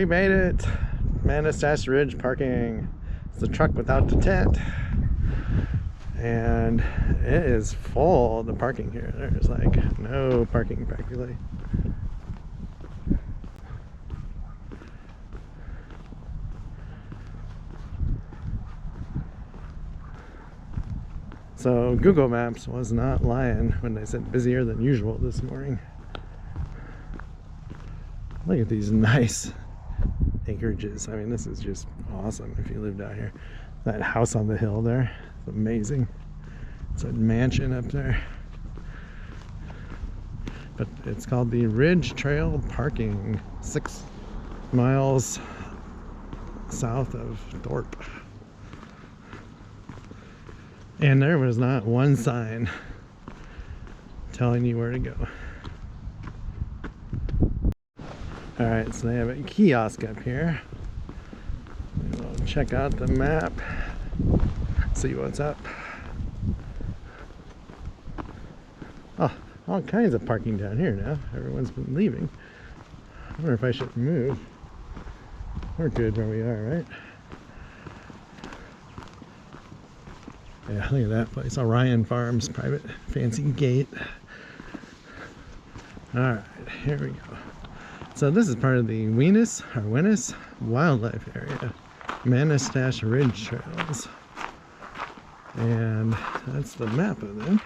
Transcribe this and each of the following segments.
We made it! Manastash Ridge parking. It's the truck without the tent. And it is full, the parking here. There's like no parking practically. So Google Maps was not lying when they said busier than usual this morning. Look at these nice acreages. I mean, this is just awesome if you lived out here. That house on the hill there, it's amazing. It's a mansion up there. But it's called the Ridge Trail Parking, 6 miles south of Thorpe. And there was not one sign telling you where to go. Alright, so they have a kiosk up here. We'll check out the map, see what's up. Oh, all kinds of parking down here now. Everyone's been leaving. I wonder if I should move. We're good where we are, right? Yeah, look at that place. Orion Farms, private, fancy gate. Alright, here we go. So this is part of the Wenus Wildlife Area, Manastash Ridge Trails. And that's the map of them.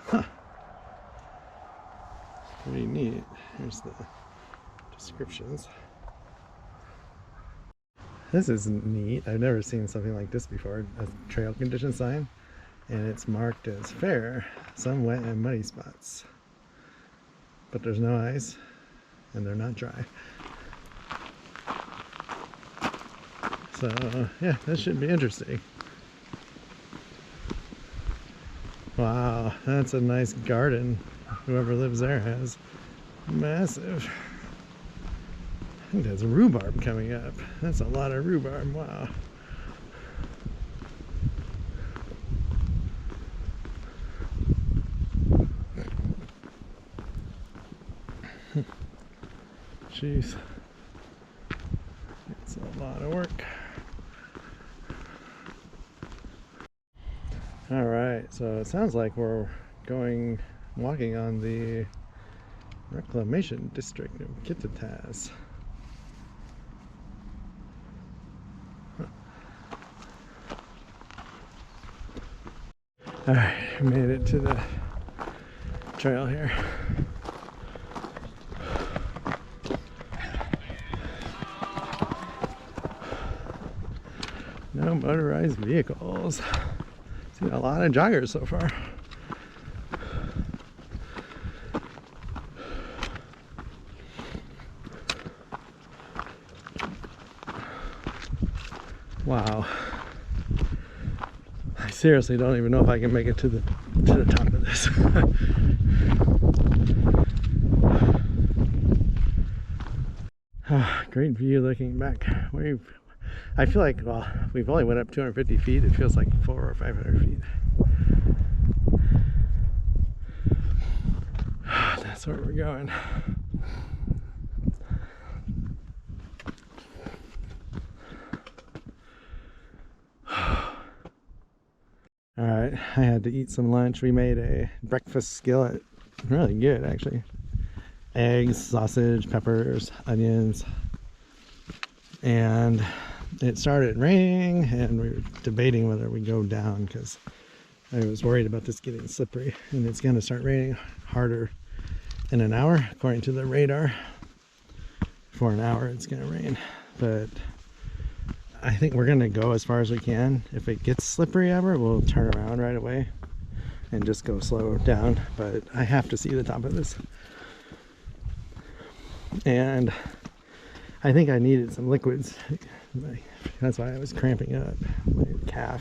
Huh. Pretty neat. Here's the descriptions. This is neat. I've never seen something like this before. A trail condition sign, and it's marked as fair, some wet and muddy spots. But there's no ice, and they're not dry. So, yeah, this should be interesting. Wow, that's a nice garden. Whoever lives there has. Massive. I think that's rhubarb coming up. That's a lot of rhubarb. Wow. Jeez. It's a lot of work. Alright, so it sounds like we're walking on the Reclamation District of Kittitas. Alright, made it to the trail here. No motorized vehicles. Seen a lot of joggers so far. Wow. I seriously don't even know if I can make it to the top of this. Great view looking back. I feel like, well, we've only went up 250 feet. It feels like 400 or 500 feet. That's where we're going. Alright, I had to eat some lunch. We made a breakfast skillet. Really good, actually. Eggs, sausage, peppers, onions. And it started raining, and we were debating whether we go down because I was worried about this getting slippery. And it's going to start raining harder in an hour, according to the radar. For an hour, it's going to rain. But I think we're going to go as far as we can. If it gets slippery ever, we'll turn around right away and just go slow down. But I have to see the top of this. And I think I needed some liquids. That's why I was cramping up my calf.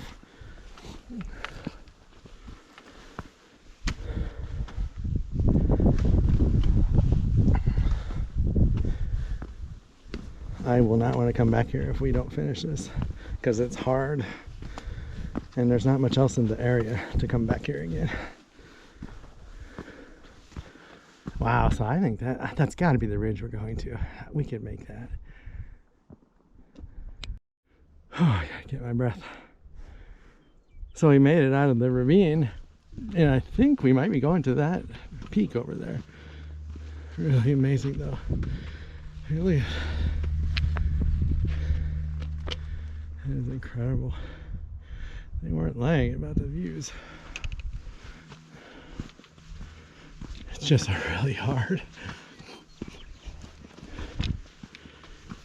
I will not want to come back here if we don't finish this, because it's hard and there's not much else in the area to come back here again. Wow, so I think that's got to be the ridge we're going to. We could make that. Oh, I gotta get my breath. So we made it out of the ravine, and I think we might be going to that peak over there. Really amazing though. Really, that is incredible. They weren't lying about the views. It's just really hard.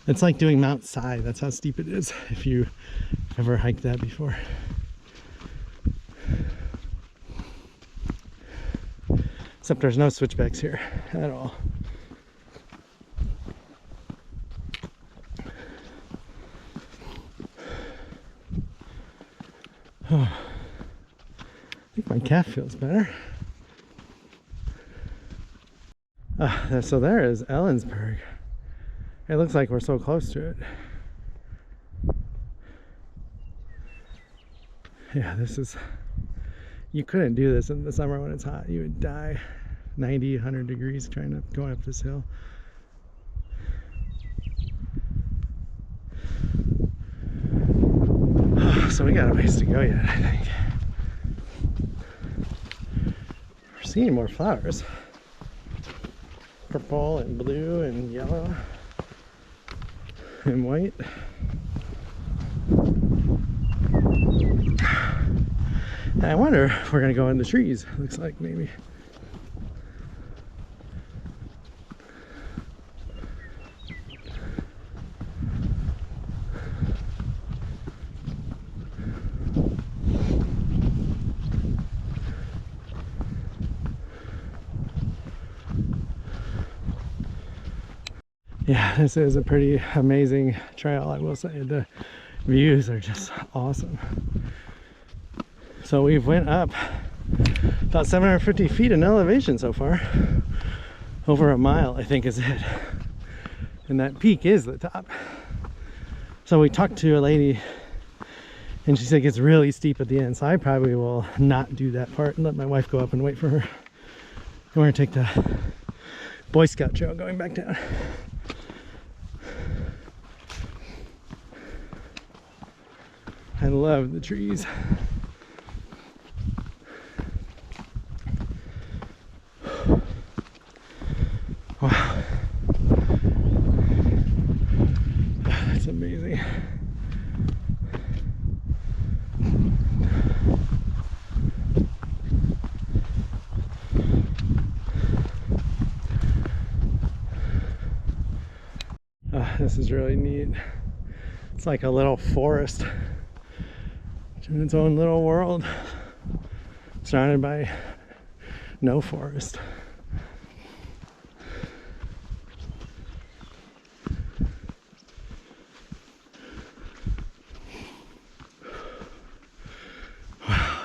It's like doing Mount Si. That's how steep it is, if you've ever hiked that before. Except there's no switchbacks here at all. Oh, I think my calf feels better. So there is Ellensburg. It looks like we're so close to it. Yeah, this is... You couldn't do this in the summer when it's hot. You would die. 90, 100 degrees going up this hill. So we got a ways to go yet, I think. We're seeing more flowers. Purple and blue and yellow and white. And I wonder if we're gonna go in the trees. Looks like maybe. Yeah, this is a pretty amazing trail, I will say. The views are just awesome. So we've went up about 750 feet in elevation so far. Over a mile, I think, is it. And that peak is the top. So we talked to a lady and she said it gets really steep at the end. So I probably will not do that part and let my wife go up and wait for her. And we're gonna take the Boy Scout trail going back down. I love the trees. Wow. That's amazing. This is really neat. It's like a little forest in its own little world, surrounded by no forest. Wow.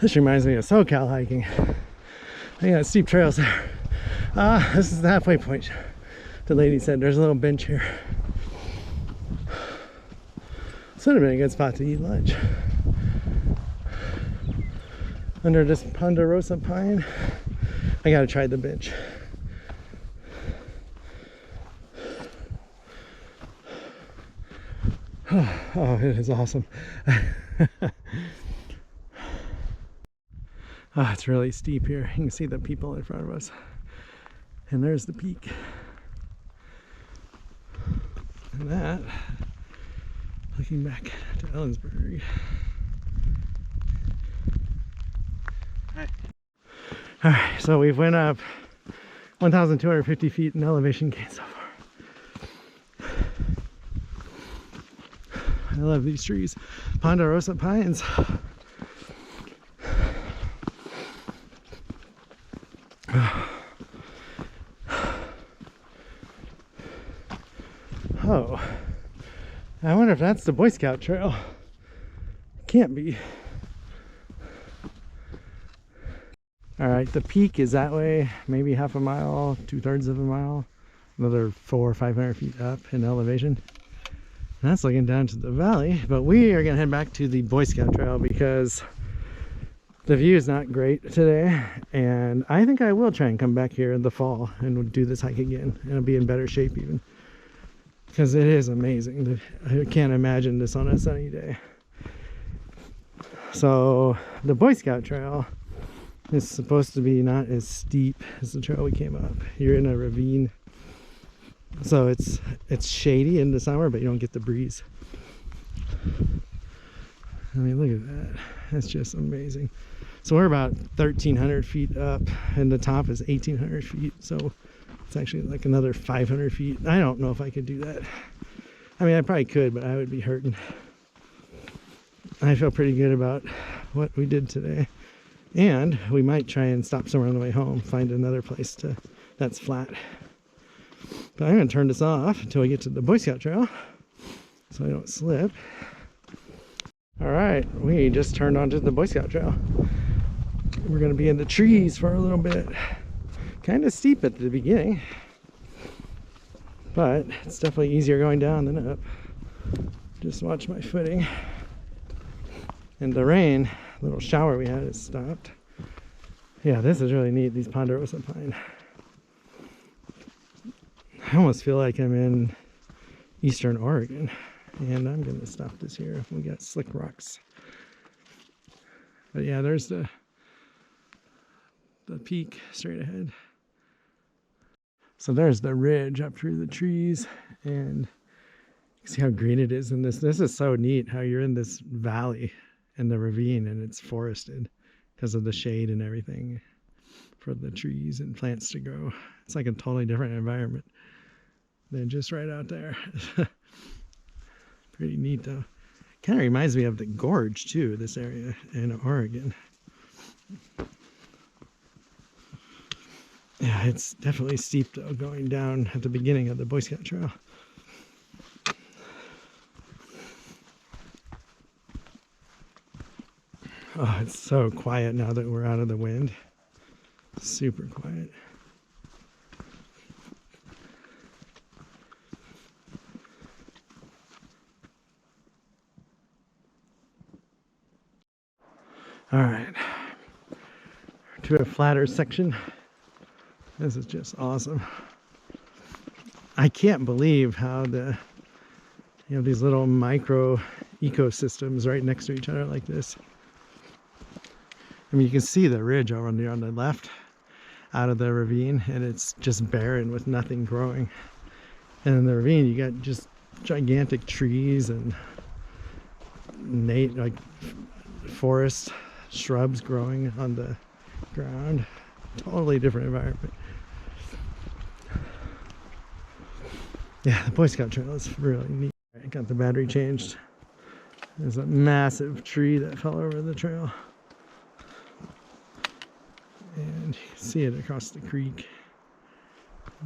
This reminds me of SoCal hiking. I got steep trails there. This is the halfway point. The lady said there's a little bench here. This would have been a good spot to eat lunch. Under this ponderosa pine. I gotta try the bench. Oh, it is awesome. Oh, it's really steep here. You can see the people in front of us. And there's the peak. And that, looking back to Ellensburg. Alright, so we've went up 1,250 feet in elevation gain so far. I love these trees. Ponderosa pines. Oh, I wonder if that's the Boy Scout trail. Can't be. All right, the peak is that way, maybe half a mile, 2/3 of a mile, another 400 or 500 feet up in elevation. That's looking down to the valley, but we are gonna head back to the Boy Scout trail because the view is not great today, and I think I will try and come back here in the fall and do this hike again, and I'll be in better shape even, because it is amazing. I can't imagine this on a sunny day. So the Boy Scout trail is supposed to be not as steep as the trail we came up. You're in a ravine, so it's shady in the summer, but you don't get the breeze. I mean, look at that. That's just amazing. So we're about 1,300 feet up, and the top is 1,800 feet. So it's actually like another 500 feet. I don't know if I could do that. I mean, I probably could, but I would be hurting. I feel pretty good about what we did today. And we might try and stop somewhere on the way home, find another place that's flat. But I'm going to turn this off until we get to the Boy Scout trail so I don't slip. All right, we just turned onto the Boy Scout trail. We're going to be in the trees for a little bit. Kind of steep at the beginning, but it's definitely easier going down than up. Just watch my footing. And the rain, little shower we had, has stopped. Yeah, this is really neat, these ponderosa pine. I almost feel like I'm in eastern Oregon. And I'm gonna stop this here. We got slick rocks. But yeah, there's the peak straight ahead. So there's the ridge up through the trees, and you can see how green it is in this. This is so neat how you're in this valley in the ravine and it's forested because of the shade and everything for the trees and plants to grow. It's like a totally different environment than just right out there. Pretty neat though. Kind of reminds me of the gorge too, this area in Oregon. Yeah, it's definitely steep though, going down at the beginning of the Boy Scout trail. Oh, it's so quiet now that we're out of the wind. Super quiet. All right, to a flatter section. This is just awesome. I can't believe how these little micro ecosystems right next to each other like this. I mean, you can see the ridge over on the left out of the ravine, and it's just barren with nothing growing. And in the ravine, you got just gigantic trees and like forest shrubs growing on the ground. Totally different environment. Yeah, the Boy Scout trail is really neat. I got the battery changed. There's a massive tree that fell over the trail. And you can see it across the creek.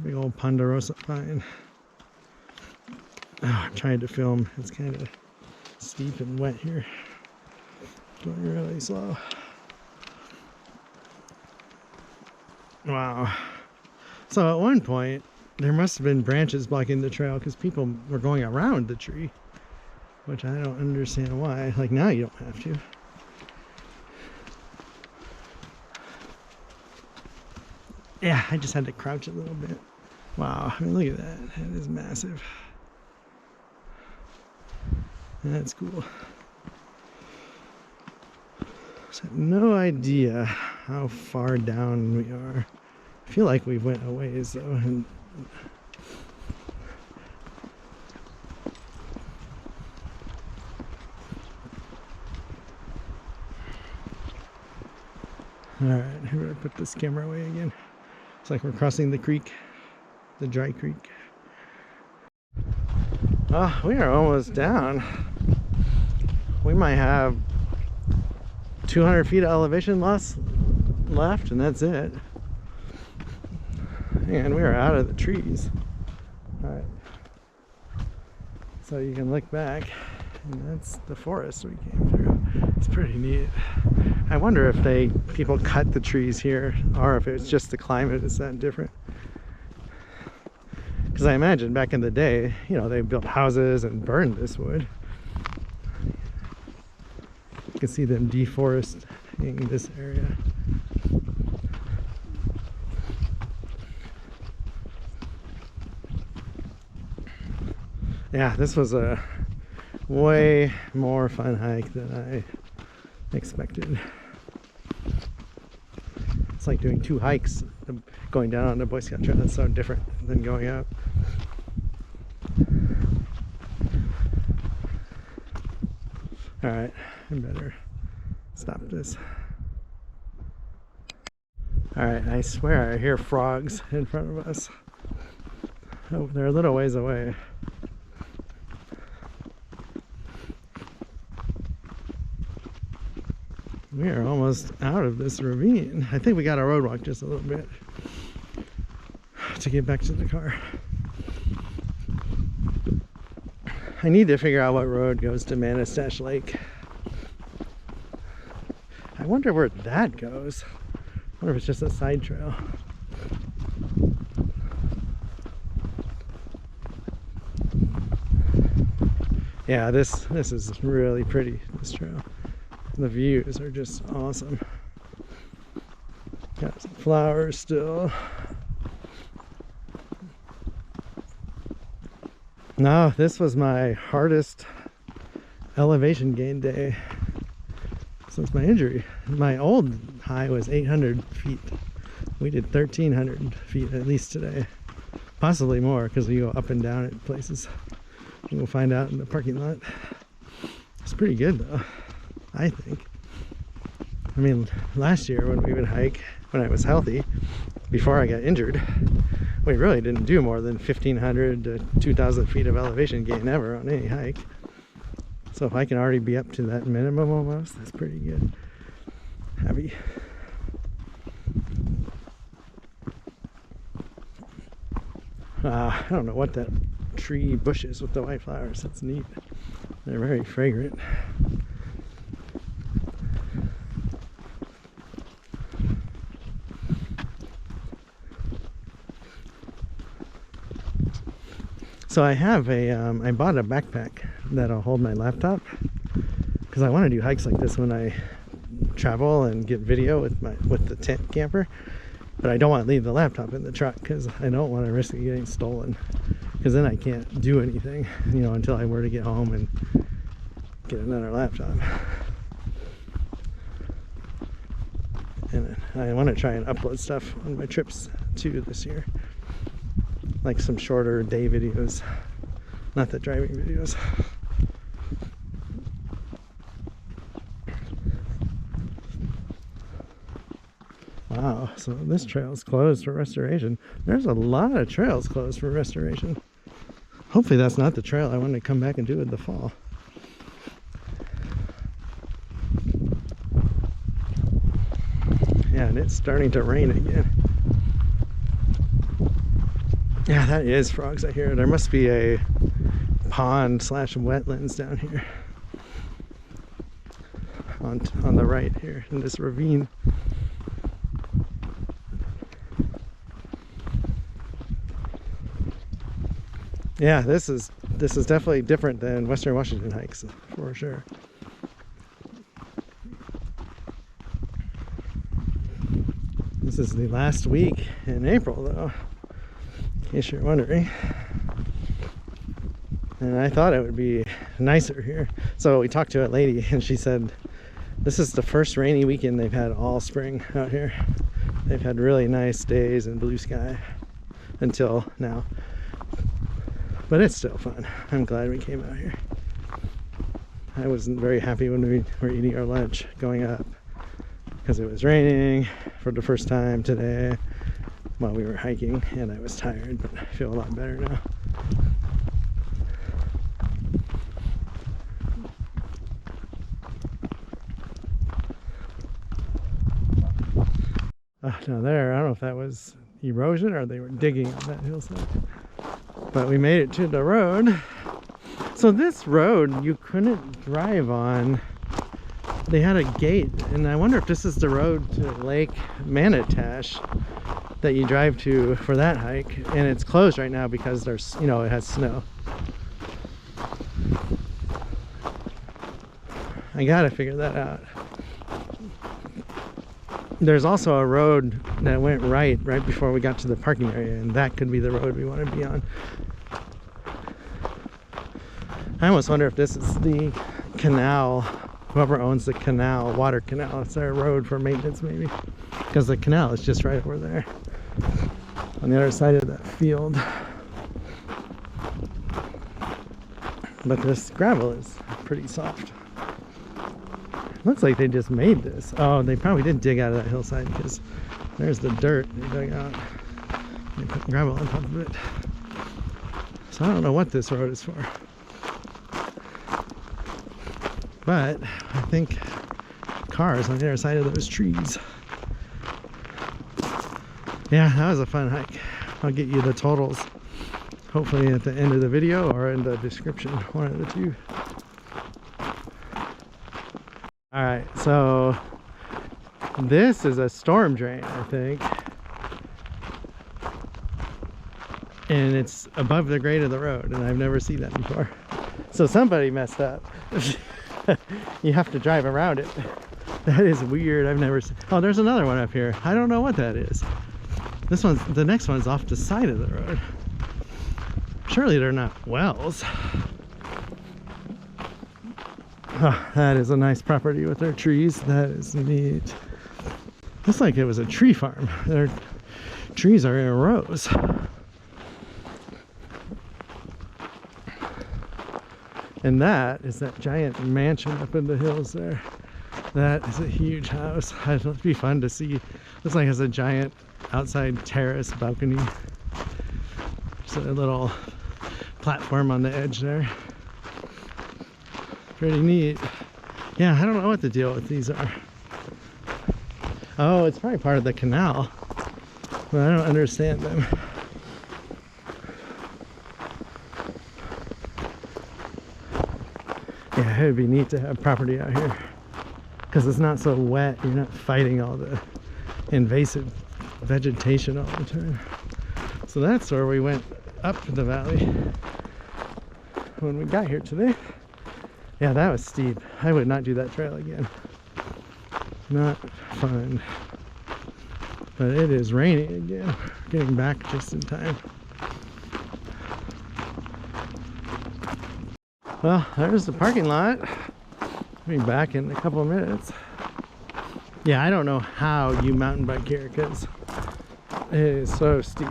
Big old ponderosa pine. Oh, I'm trying to film. It's kind of steep and wet here. Going really slow. Wow. So at one point, there must have been branches blocking the trail because people were going around the tree, which I don't understand why. Like now you don't have to. Yeah, I just had to crouch a little bit. Wow, I mean, look at that. That is massive. That's cool. So I have no idea how far down we are. I feel like we went a ways though. And all right, I'm gonna put this camera away again. It's like we're crossing the creek, the dry creek. Oh, we are almost down. We might have 200 feet of elevation loss left, and that's it. And we are out of the trees. All right. So you can look back, and that's the forest we came through. It's pretty neat. I wonder if people cut the trees here, or if it's just the climate is that different. Because I imagine back in the day, you know, they built houses and burned this wood. You can see them deforesting this area. Yeah, this was a way more fun hike than I expected. It's like doing 2 hikes, going down on the Boy Scout trail. That's so different than going out. All right, I better stop this. All right, I swear I hear frogs in front of us. Oh, they're a little ways away. We are almost out of this ravine. I think we got to road walk just a little bit to get back to the car. I need to figure out what road goes to Manastash Lake. I wonder where that goes. I wonder if it's just a side trail. Yeah, this is really pretty, this trail. The views are just awesome. Got some flowers still. No, this was my hardest elevation gain day since my injury. My old high was 800 feet. We did 1,300 feet at least today. Possibly more because we go up and down at places. We'll find out in the parking lot. It's pretty good though, I think. I mean, last year when we would hike, when I was healthy, before I got injured, we really didn't do more than 1,500 to 2,000 feet of elevation gain ever on any hike. So if I can already be up to that minimum almost, that's pretty good. Heavy. I don't know what that tree bush is with the white flowers. That's neat. They're very fragrant. So I have a, I bought a backpack that'll hold my laptop because I want to do hikes like this when I travel and get video with the tent camper, but I don't want to leave the laptop in the truck because I don't want to risk it getting stolen, because then I can't do anything, you know, until I were to get home and get another laptop. And I want to try and upload stuff on my trips too this year. Like some shorter day videos, not the driving videos. Wow, so this trail is closed for restoration. There's a lot of trails closed for restoration. Hopefully that's not the trail I want to come back and do in the fall. Yeah, and it's starting to rain again. Yeah, that is frogs I hear. There must be a pond slash wetlands down here on the right here in this ravine. Yeah, this is definitely different than Western Washington hikes for sure. This is the last week in April though, in case you're wondering. And I thought it would be nicer here. So we talked to a lady and she said this is the first rainy weekend they've had all spring out here. They've had really nice days and blue sky until now. But it's still fun. I'm glad we came out here. I wasn't very happy when we were eating our lunch going up because it was raining for the first time today while we were hiking, and I was tired, but I feel a lot better now. Now there, I don't know if that was erosion or they were digging on that hillside. But we made it to the road. So this road you couldn't drive on they had a gate, and I wonder if this is the road to Lake Manastash that you drive to for that hike, and it's closed right now because there's, you know, it has snow. I gotta figure that out. There's also a road that went right before we got to the parking area, and that could be the road we want to be on. I almost wonder if this is the canal, whoever owns the canal, water canal, it's their road for maintenance maybe, because the canal is just right over there on the other side of that field. But this gravel is pretty soft. Looks like they just made this. Oh, they probably did dig out of that hillside, because there's the dirt they dug out. They put gravel on top of it. So I don't know what this road is for. But I think cars on the other side of those trees. Yeah, that was a fun hike. I'll get you the totals hopefully at the end of the video or in the description, one of the two. All right, so this is a storm drain, I think, and it's above the grade of the road, and I've never seen that before. So somebody messed up. You have to drive around it. That is weird. I've never seen. Oh, there's another one up here. I don't know what that is. This one's, the next one's off the side of the road. Surely they're not wells. Oh, that is a nice property with their trees. That is neat. Looks like it was a tree farm. Their trees are in rows. And that is that giant mansion up in the hills there. That is a huge house. It'll be fun to see. Looks like it's a giant outside terrace balcony. Just a little platform on the edge there. Pretty neat. Yeah, I don't know what the deal with these are. Oh, it's probably part of the canal, but I don't understand them. Yeah, it would be neat to have property out here because it's not so wet. You're not fighting all the invasive vegetation all the time. So that's where we went up the valley when we got here today. Yeah, that was steep. I would not do that trail again. Not fun. But it is raining again. Getting back just in time. Well, there's the parking lot. I'll be back in a couple of minutes. Yeah, I don't know how you mountain bike here because it is so steep.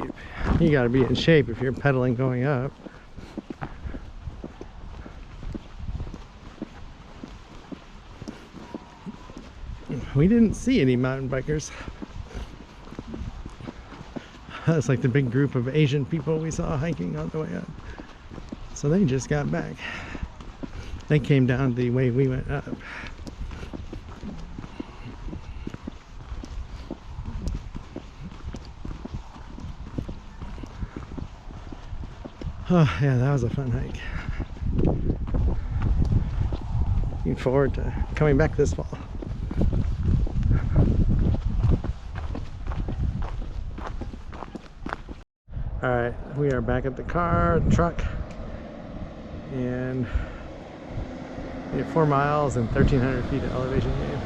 You got to be in shape if you're pedaling going up. We didn't see any mountain bikers. That's like the big group of Asian people we saw hiking on the way up. So they just got back. They came down the way we went up. Oh yeah, that was a fun hike. Looking forward to coming back this fall. All right, we are back at the truck, and we have 4 miles and 1,300 feet of elevation gain.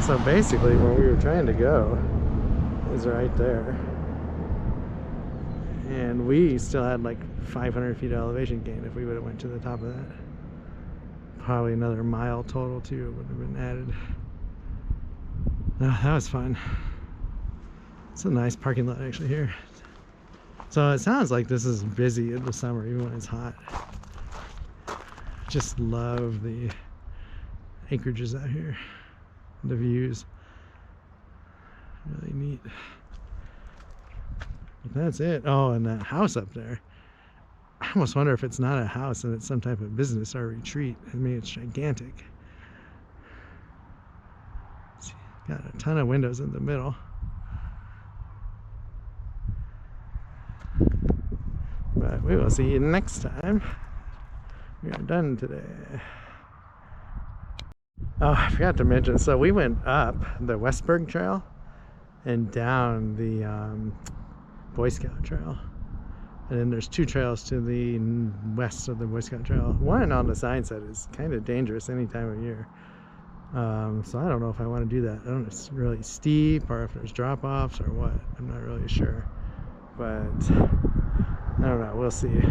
So basically where we were trying to go is right there. And we still had like 500 feet of elevation gain if we would have went to the top of that. Probably another mile total too would have been added. Oh, that was fun. It's a nice parking lot actually here. So it sounds like this is busy in the summer even when it's hot. Just love the acreages out here, the views, really neat. But that's it. Oh, and that house up there, I almost wonder if it's not a house and it's some type of business or retreat. I mean, it's gigantic. It's got a ton of windows in the middle. But we will see you next time. We are done today. Oh, I forgot to mention, so we went up the Westberg trail and down the Boy Scout trail. And then there's two trails to the west of the Boy Scout trail. One on the sign said is kind of dangerous any time of year. So I don't know if I want to do that. I don't know if it's really steep or if there's drop-offs or what. I'm not really sure. But I don't know. We'll see.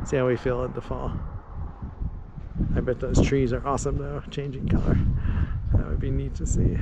See how we feel in the fall. I bet those trees are awesome though, changing color. That would be neat to see.